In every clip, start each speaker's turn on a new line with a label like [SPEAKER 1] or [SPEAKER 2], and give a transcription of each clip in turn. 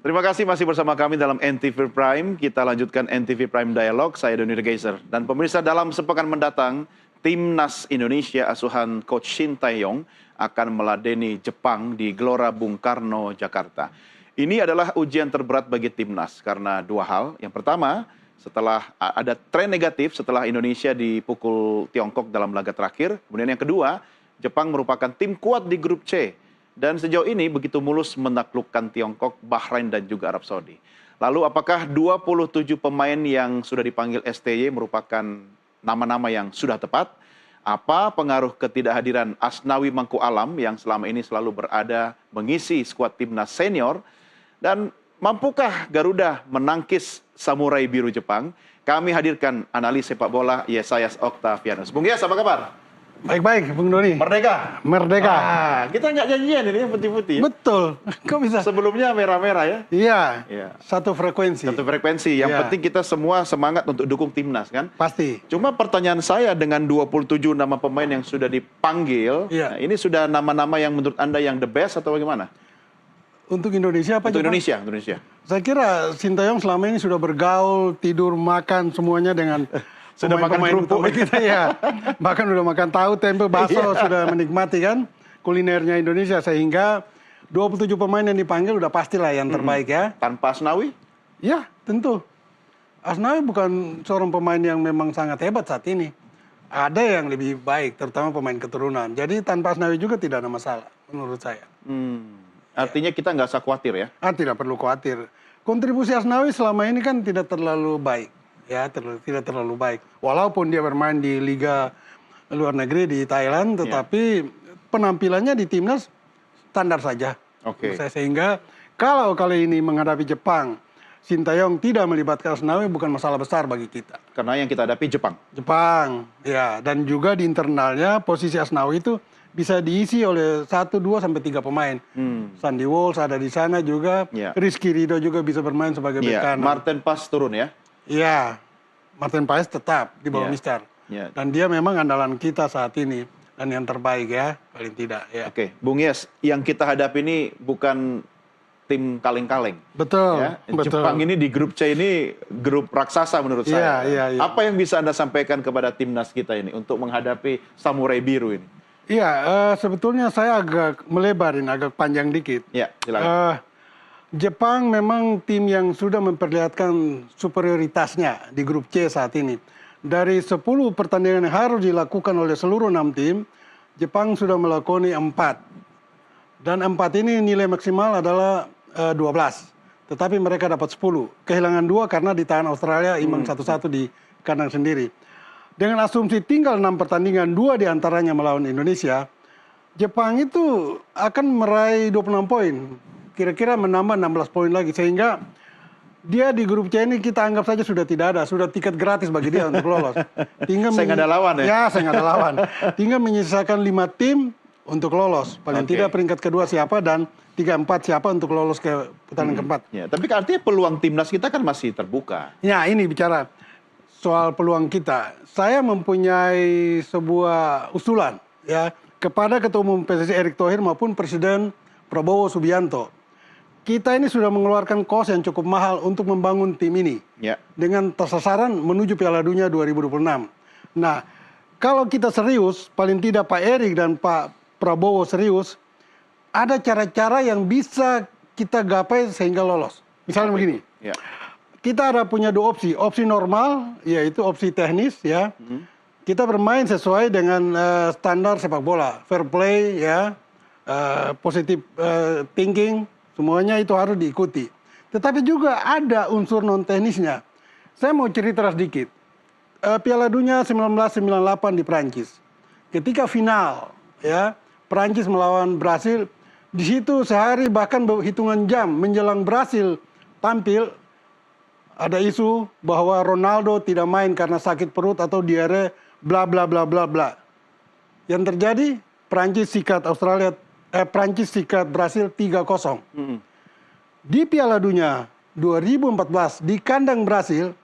[SPEAKER 1] Terima kasih masih bersama kami dalam NTV Prime. Kita lanjutkan NTV Prime Dialog. Saya Doni Regaiser. Dan pemirsa, dalam sepekan mendatang, Timnas Indonesia asuhan Coach Shin Tae-yong akan meladeni Jepang di Gelora Bung Karno, Jakarta. Ini adalah ujian terberat bagi Timnas karena dua hal. Yang pertama, setelah ada tren negatif setelah Indonesia dipukul Tiongkok dalam laga terakhir. Kemudian yang kedua, Jepang merupakan tim kuat di grup C. Dan sejauh ini begitu mulus menaklukkan Tiongkok, Bahrain, dan juga Arab Saudi. Lalu apakah 27 pemain yang sudah dipanggil STY merupakan nama-nama yang sudah tepat? Apa pengaruh ketidakhadiran Asnawi Mangku Alam yang selama ini selalu berada mengisi skuad timnas senior? Dan mampukah Garuda menangkis Samurai Biru Jepang? Kami hadirkan analis sepak bola Yesayas Octavianus. Bung Yes, apa kabar?
[SPEAKER 2] Baik-baik, Bung Doni.
[SPEAKER 1] Merdeka?
[SPEAKER 2] Merdeka.
[SPEAKER 1] Kita nggak janjian ini yang putih-putih. Ya?
[SPEAKER 2] Betul. Kok bisa?
[SPEAKER 1] Sebelumnya merah-merah ya?
[SPEAKER 2] Iya.
[SPEAKER 1] Ya.
[SPEAKER 2] Satu frekuensi.
[SPEAKER 1] Satu frekuensi. Yang penting kita semua semangat untuk dukung timnas kan?
[SPEAKER 2] Pasti.
[SPEAKER 1] Cuma pertanyaan saya dengan 27 nama pemain yang sudah dipanggil, nah, ini sudah nama-nama yang menurut Anda yang the best atau bagaimana?
[SPEAKER 2] Untuk Indonesia apa?
[SPEAKER 1] Untuk Indonesia, Indonesia.
[SPEAKER 2] Saya kira Shin Tae-yong selama ini sudah bergaul, tidur, makan semuanya dengan
[SPEAKER 1] sudah makan kerupuk
[SPEAKER 2] kita ya. Bahkan sudah makan tahu, tempe, bakso, sudah menikmati kan kulinernya Indonesia, sehingga 27 pemain yang dipanggil udah pastilah yang terbaik ya.
[SPEAKER 1] Tanpa Asnawi?
[SPEAKER 2] Ya, tentu. Asnawi bukan seorang pemain yang memang sangat hebat saat ini. Ada yang lebih baik, terutama pemain keturunan. Jadi tanpa Asnawi juga tidak ada masalah menurut saya.
[SPEAKER 1] Artinya kita nggak usah khawatir ya?
[SPEAKER 2] Tidak perlu khawatir. Kontribusi Asnawi selama ini kan tidak terlalu baik. Ya, tidak terlalu baik. Walaupun dia bermain di liga luar negeri di Thailand, tetapi penampilannya di timnas standar saja.
[SPEAKER 1] Oke.
[SPEAKER 2] Sehingga kalau kali ini menghadapi Jepang, Shin Tae-yong tidak melibatkan Asnawi bukan masalah besar bagi kita.
[SPEAKER 1] Karena yang kita hadapi Jepang.
[SPEAKER 2] Jepang, ya. Dan juga di internalnya posisi Asnawi itu bisa diisi oleh 1, 2, sampai 3 pemain. Sandy Walsh ada di sana juga. Rizky Ridho juga bisa bermain sebagai bek kanan.
[SPEAKER 1] Martin Paes turun ya?
[SPEAKER 2] Iya, Martin Paes tetap di bawah Mister. Dan dia memang andalan kita saat ini. Dan yang terbaik ya, paling tidak. Ya.
[SPEAKER 1] Oke, Bung Yes, yang kita hadapi ini bukan tim kaleng-kaleng.
[SPEAKER 2] Betul,
[SPEAKER 1] ya?
[SPEAKER 2] betul.
[SPEAKER 1] Jepang ini di grup C ini grup raksasa menurut saya.
[SPEAKER 2] Iya.
[SPEAKER 1] Apa yang bisa Anda sampaikan kepada timnas kita ini untuk menghadapi Samurai Biru ini?
[SPEAKER 2] Iya, sebetulnya saya agak melebarin, agak panjang dikit.
[SPEAKER 1] Ya, silakan.
[SPEAKER 2] Jepang memang tim yang sudah memperlihatkan superioritasnya di grup C saat ini. Dari 10 pertandingan yang harus dilakukan oleh seluruh 6 tim, Jepang sudah melakoni 4. Dan 4 ini nilai maksimal adalah 12. Tetapi mereka dapat 10. Kehilangan 2 karena ditahan Australia imbang 1-1 di kandang sendiri. Dengan asumsi tinggal 6 pertandingan, 2 diantaranya melawan Indonesia, Jepang itu akan meraih 26 poin. Kira-kira menambah 16 poin lagi, sehingga dia di grup C ini kita anggap saja sudah tidak ada, sudah tiket gratis bagi dia untuk lolos.
[SPEAKER 1] Saya nggak ada lawan ya?
[SPEAKER 2] Ya, saya nggak ada lawan. Tinggal menyisakan 5 tim untuk lolos. Paling tidak peringkat kedua siapa dan 3-4 siapa untuk lolos ke putaran keempat.
[SPEAKER 1] Ya, tapi artinya peluang timnas kita kan masih terbuka.
[SPEAKER 2] Ya, ini bicara soal peluang kita. Saya mempunyai sebuah usulan ya kepada Ketua Umum PSSI Erick Thohir maupun Presiden Prabowo Subianto. Kita ini sudah mengeluarkan kos yang cukup mahal untuk membangun tim ini. Dengan sasaran menuju Piala Dunia 2026. Nah, kalau kita serius, paling tidak Pak Erick dan Pak Prabowo serius, ada cara-cara yang bisa kita gapai sehingga lolos. Misalnya begini, kita ada punya 2 opsi. Opsi normal, yaitu opsi teknis ya. Kita bermain sesuai dengan standar sepak bola. Fair play ya, positive thinking. Semuanya itu harus diikuti. Tetapi juga ada unsur non-teknisnya. Saya mau cerita sedikit. Piala Dunia 1998 di Prancis. Ketika final, ya, Prancis melawan Brasil, di situ sehari bahkan hitungan jam menjelang Brasil tampil, ada isu bahwa Ronaldo tidak main karena sakit perut atau diare, bla bla bla bla bla. Yang terjadi, Prancis sikat Brasil 3-0. Di Piala Dunia 2014 di kandang Brasil,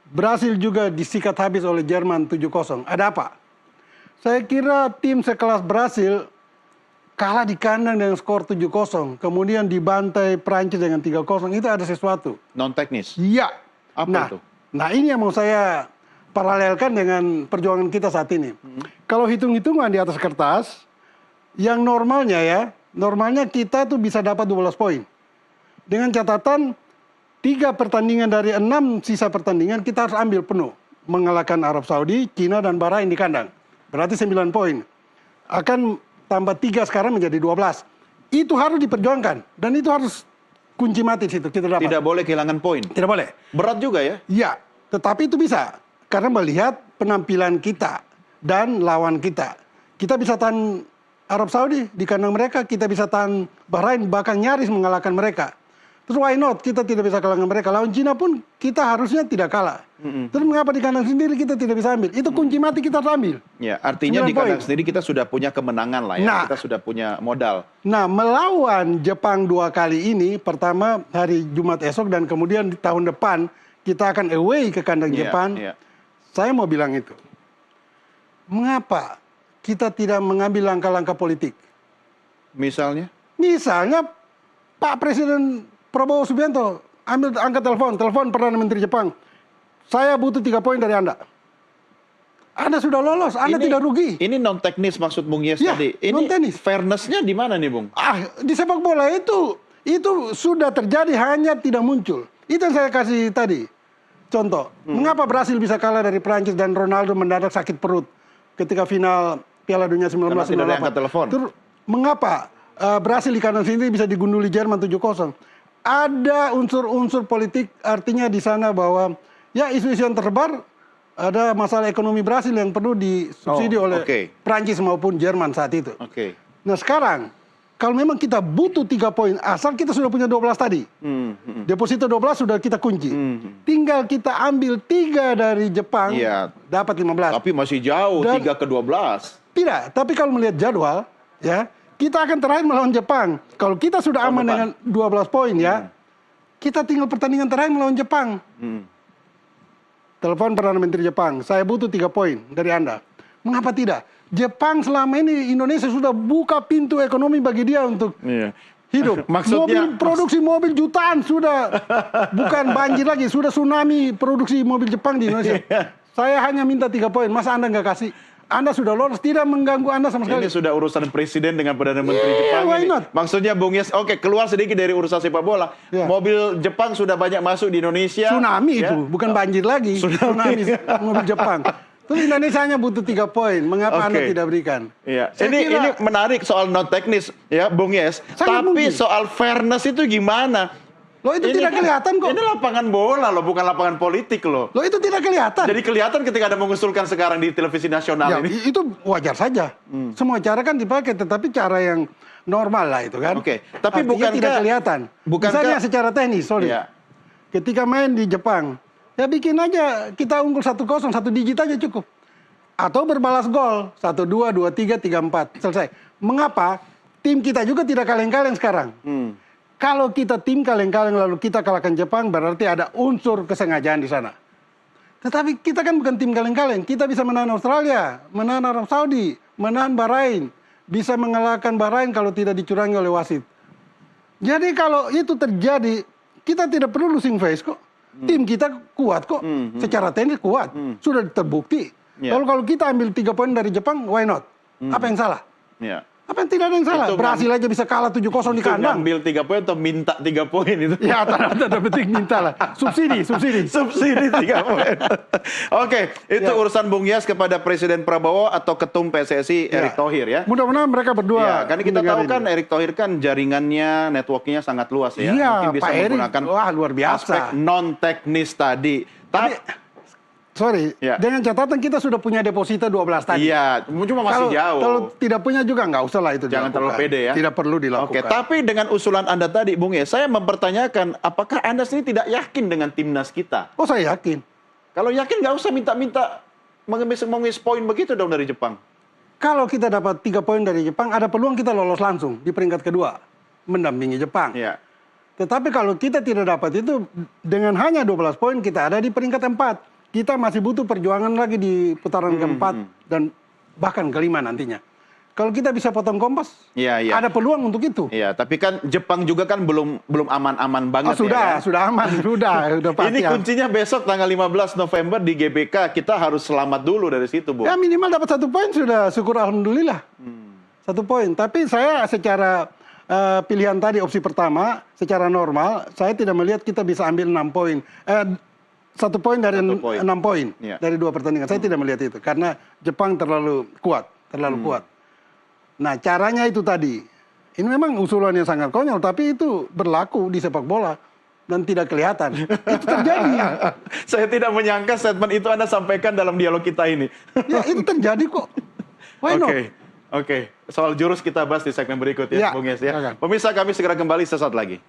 [SPEAKER 2] Brasil juga disikat habis oleh Jerman 7-0. Ada apa? Saya kira tim sekelas Brasil kalah di kandang dengan skor 7-0, kemudian dibantai Prancis dengan 3-0, itu ada sesuatu.
[SPEAKER 1] Non teknis.
[SPEAKER 2] Iya.
[SPEAKER 1] Apa itu?
[SPEAKER 2] Nah ini yang mau saya paralelkan dengan perjuangan kita saat ini. Kalau hitung-hitungan di atas kertas, yang normalnya kita tuh bisa dapat 12 poin. Dengan catatan 3 pertandingan dari 6 sisa pertandingan kita harus ambil penuh. Mengalahkan Arab Saudi, Cina, dan Bahrain di kandang. Berarti 9 poin. Akan tambah 3 sekarang menjadi 12. Itu harus diperjuangkan. Dan itu harus kunci mati situ kita dapat.
[SPEAKER 1] Tidak boleh kehilangan poin.
[SPEAKER 2] Tidak boleh.
[SPEAKER 1] Berat juga ya?
[SPEAKER 2] Iya, tetapi itu bisa. Karena melihat penampilan kita dan lawan kita. Kita bisa tahan Arab Saudi di kandang mereka, kita bisa tahan Bahrain, bahkan nyaris mengalahkan mereka. Terus why not? Kita tidak bisa kalahkan mereka. Lawan Cina pun kita harusnya tidak kalah. Terus mengapa di kandang sendiri kita tidak bisa ambil? Itu kunci mati kita harus ambil.
[SPEAKER 1] Ya, artinya
[SPEAKER 2] 9
[SPEAKER 1] di kandang
[SPEAKER 2] poin.
[SPEAKER 1] sendiri kita sudah punya kemenangan lah ya.
[SPEAKER 2] Nah.
[SPEAKER 1] Kita sudah punya modal.
[SPEAKER 2] Nah, melawan Jepang 2 kali ini, pertama hari Jumat esok dan kemudian di tahun depan kita akan away ke kandang
[SPEAKER 1] Iya,
[SPEAKER 2] Jepang.
[SPEAKER 1] iya.
[SPEAKER 2] Saya mau bilang itu. Mengapa kita tidak mengambil langkah-langkah politik?
[SPEAKER 1] Misalnya?
[SPEAKER 2] Misalnya Pak Presiden Prabowo Subianto angkat telepon Perdana Menteri Jepang. Saya butuh 3 poin dari Anda. Anda sudah lolos, Anda tidak rugi.
[SPEAKER 1] Ini non teknis maksud Bung Yes
[SPEAKER 2] Ya,
[SPEAKER 1] tadi. Ini
[SPEAKER 2] non-teknis.
[SPEAKER 1] fairness-nya di mana nih, Bung?
[SPEAKER 2] Di sepak bola itu sudah terjadi, hanya tidak muncul. Itu yang saya kasih tadi. Contoh, mengapa Brasil bisa kalah dari Prancis dan Ronaldo mendadak sakit perut ketika final Piala Dunia 1998?
[SPEAKER 1] Karena tidak ada yang angkat telepon.
[SPEAKER 2] Terus, mengapa Brasil di kanan sini bisa digunduli Jerman 7-0? Ada unsur-unsur politik, artinya di sana bahwa ya isu-isu yang tersebar, ada masalah ekonomi Brasil yang perlu disubsidi oleh Prancis maupun Jerman saat itu. Nah sekarang, kalau memang kita butuh 3 poin, asal kita sudah punya 12 tadi. Deposito 12 sudah kita kunci. Tinggal kita ambil 3 dari Jepang, dapat 15.
[SPEAKER 1] Tapi masih jauh, 3 ke 12.
[SPEAKER 2] Tidak, tapi kalau melihat jadwal, ya kita akan terakhir melawan Jepang. Kalau kita sudah aman dengan 12 poin ya, kita tinggal pertandingan terakhir melawan Jepang. Telepon Perdana Menteri Jepang, saya butuh 3 poin dari Anda. Mengapa tidak? Jepang selama ini Indonesia sudah buka pintu ekonomi bagi dia untuk hidup.
[SPEAKER 1] Maksudnya
[SPEAKER 2] Produksi mobil jutaan sudah bukan banjir lagi, sudah tsunami produksi mobil Jepang di Indonesia. Saya hanya minta 3 poin, masa Anda nggak kasih? Anda sudah lolos, tidak mengganggu Anda sama sekali.
[SPEAKER 1] Ini sudah urusan presiden dengan Perdana Menteri Jepang
[SPEAKER 2] why
[SPEAKER 1] ini.
[SPEAKER 2] not?
[SPEAKER 1] Maksudnya Bung Yes, keluar sedikit dari urusan sepak bola. Mobil Jepang sudah banyak masuk di Indonesia.
[SPEAKER 2] Tsunami itu, bukan banjir lagi. Tsunami mobil Jepang. Terus Indonesia hanya butuh 3 poin. Mengapa Anda tidak berikan?
[SPEAKER 1] Ini menarik soal non teknis ya, Bung Yes. Tapi mungkin soal fairness itu gimana?
[SPEAKER 2] Loh itu tidak kelihatan kok.
[SPEAKER 1] Ini lapangan bola loh, bukan lapangan politik loh.
[SPEAKER 2] Loh itu tidak kelihatan.
[SPEAKER 1] Jadi kelihatan ketika ada mengusulkan sekarang di televisi nasional ini.
[SPEAKER 2] Itu wajar saja. Semua cara kan dipakai, tetapi cara yang normal lah itu kan.
[SPEAKER 1] Tapi bukan
[SPEAKER 2] tidak kelihatan. Misalnya secara teknis, ketika main di Jepang, ya bikin aja kita unggul 1-0, 1 digit aja cukup. Atau berbalas gol, 1-2, 2-3, 3-4, selesai. Mengapa? Tim kita juga tidak kaleng-kaleng sekarang. Kalau kita tim kaleng-kaleng lalu kita kalahkan Jepang, berarti ada unsur kesengajaan di sana. Tetapi kita kan bukan tim kaleng-kaleng. Kita bisa menahan Australia, menahan Arab Saudi, menahan Bahrain. Bisa mengalahkan Bahrain kalau tidak dicurangi oleh wasit. Jadi kalau itu terjadi, kita tidak perlu losing face kok. Tim kita kuat kok. Secara teknis kuat. Sudah terbukti. Lalu kalau kita ambil 3 poin dari Jepang, why not? Apa yang salah? Apa yang tidak ada yang salah? Brasil aja bisa kalah 7-0 di kandang.
[SPEAKER 1] Ngambil 3 poin atau minta 3 poin itu?
[SPEAKER 2] Ya, tanda petik minta lah. Subsidi.
[SPEAKER 1] Subsidi 3 poin. Itu urusan Bung Yas kepada Presiden Prabowo atau Ketum PSSI Erick Thohir ya.
[SPEAKER 2] Mudah-mudahan mereka berdua.
[SPEAKER 1] Karena kita tahu kan Erick Thohir kan jaringannya, networknya sangat luas ya.
[SPEAKER 2] Iya,
[SPEAKER 1] mungkin bisa
[SPEAKER 2] Pak Erick,
[SPEAKER 1] menggunakan
[SPEAKER 2] luar biasa.
[SPEAKER 1] aspek non teknis tadi.
[SPEAKER 2] Dengan catatan kita sudah punya deposita 12 tadi.
[SPEAKER 1] Iya, cuma masih jauh.
[SPEAKER 2] Kalau tidak punya juga nggak usah lah itu.
[SPEAKER 1] Jangan terlalu pede ya.
[SPEAKER 2] Tidak perlu dilakukan.
[SPEAKER 1] Tapi dengan usulan Anda tadi, Bung Yes, saya mempertanyakan apakah Anda sendiri tidak yakin dengan timnas kita?
[SPEAKER 2] Oh, saya yakin.
[SPEAKER 1] Kalau yakin nggak usah minta-minta mengemis poin begitu dong dari Jepang.
[SPEAKER 2] Kalau kita dapat 3 poin dari Jepang, ada peluang kita lolos langsung di peringkat kedua, mendampingi Jepang. Tetapi kalau kita tidak dapat itu, dengan hanya 12 poin kita ada di peringkat 4. Kita masih butuh perjuangan lagi di putaran keempat dan bahkan kelima nantinya. Kalau kita bisa potong Kompas,
[SPEAKER 1] Iya, iya.
[SPEAKER 2] ada peluang untuk itu.
[SPEAKER 1] Iya, tapi kan Jepang juga kan belum aman-aman banget ya.
[SPEAKER 2] Sudah aman, sudah pasti.
[SPEAKER 1] Ini kuncinya besok tanggal 15 November di GBK, kita harus selamat dulu dari situ, Bu.
[SPEAKER 2] Ya minimal dapat 1 poin sudah syukur alhamdulillah. 1 poin. Tapi saya secara pilihan tadi opsi pertama, secara normal saya tidak melihat kita bisa ambil 6 poin. 1 poin dari 6 poin
[SPEAKER 1] Iya.
[SPEAKER 2] dari 2 pertandingan. Saya tidak melihat itu karena Jepang terlalu kuat. Nah, caranya itu tadi. Ini memang usulan yang sangat konyol, tapi itu berlaku di sepak bola dan tidak kelihatan. Itu terjadi.
[SPEAKER 1] Saya tidak menyangka statement itu Anda sampaikan dalam dialog kita ini.
[SPEAKER 2] Ya, itu terjadi kok. Why not?
[SPEAKER 1] Oke. Soal jurus kita bahas di segmen berikut ya,
[SPEAKER 2] Ya,
[SPEAKER 1] Bung Yes ya.
[SPEAKER 2] silakan.
[SPEAKER 1] Pemirsa, kami segera kembali sesaat lagi.